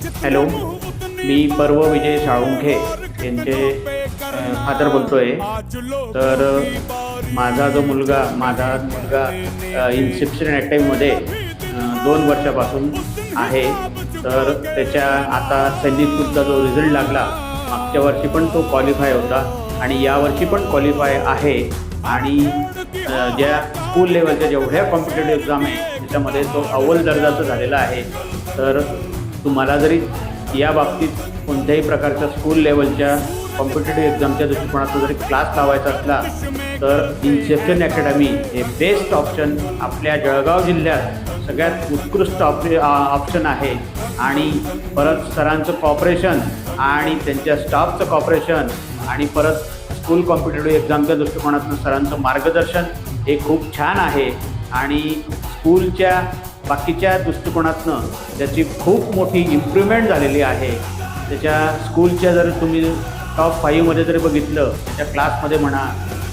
Hello, मी पर्व विजय साळुंखे यांचे father बोलतोय. तर माझा मुलगा इन्सेप्शन अकॅडमीमध्ये 2 वर्षापासून आहे. तर त्याच्या आता सैनिकचा जो रिझल्ट लागला, मागच्या वर्षी पण तो क्वालिफाय होता आणि यावर्षी पण क्वालिफाय आहे. आणि ज्या स्कूल लेवलच्या जेवढ्या कॉम्पिटेटिव्ह एक्झाम आहे त्याच्यामध्ये तो अव्वल दर्जाचा झालेला आहे. तर तुम्हाला जरी या बाबतीत कोणत्याही प्रकारच्या स्कूल लेवलच्या कॉम्पिटेटिव्ह एक्झामच्या दृष्टिकोनातून जरी क्लास लावायचा असला तर इन्सेप्शन अकॅडमी हे बेस्ट ऑप्शन आपल्या जळगाव जिल्ह्यात सगळ्यात उत्कृष्ट ऑप्शन आहे. आणि परत सरांचं कॉपरेशन आणि त्यांच्या स्टाफचं कॉपरेशन आणि परत स्कूल कॉम्पिटेटिव्ह एक्झामच्या दृष्टिकोनातून सरांचं मार्गदर्शन हे खूप छान आहे. आणि स्कूलच्या बाकीच्या दृष्टिकोनातनं त्याची खूप मोठी इम्प्रूव्हमेंट झालेली आहे. त्याच्या स्कूलच्या जर तुम्ही टॉप 5मध्ये जरी बघितलं, त्याच्या क्लासमध्ये म्हणा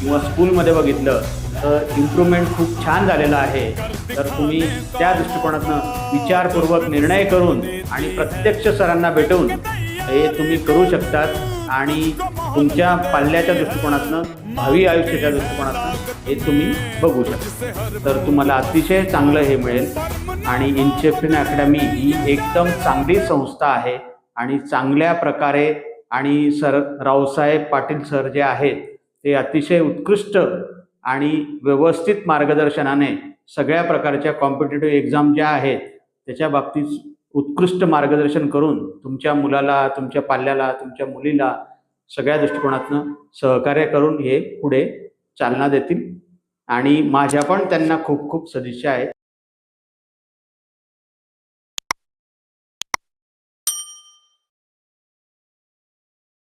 किंवा स्कूलमध्ये बघितलं तर इम्प्रूव्हमेंट खूप छान झालेलं आहे. तर तुम्ही त्या दृष्टिकोनातनं विचारपूर्वक निर्णय करून आणि प्रत्यक्ष सरांना भेटून हे तुम्ही करू शकतात. आणि तुमच्या पाल्याच्या दृष्टिकोनातनं, भावी आयुष्याच्या दृष्टिकोनातनं हे तुम्ही बघू शकता. तर तुम्हाला अतिशय चांगलं हे मिळेल. आणि इन्सेप्शन अकॅडमी ही एकदम चांगली संस्था आहे आणि चांगल्या प्रकारे आणि सर रावसाहेब पाटील सर जे आहेत ते अतिशय उत्कृष्ट आणि व्यवस्थित मार्गदर्शनाने सगळ्या प्रकारच्या कॉम्पिटेटिव्ह एक्झाम ज्या आहेत त्याच्या बाबतीत उत्कृष्ट मार्गदर्शन करून तुमच्या मुलाला, तुमच्या पाल्याला, तुमच्या मुलीला सगळ्या दृष्टिकोनातनं सहकार्य करून हे पुढे चालना देतील. आणि माझ्या पण त्यांना खूप खूप सदिच्छा आहेत.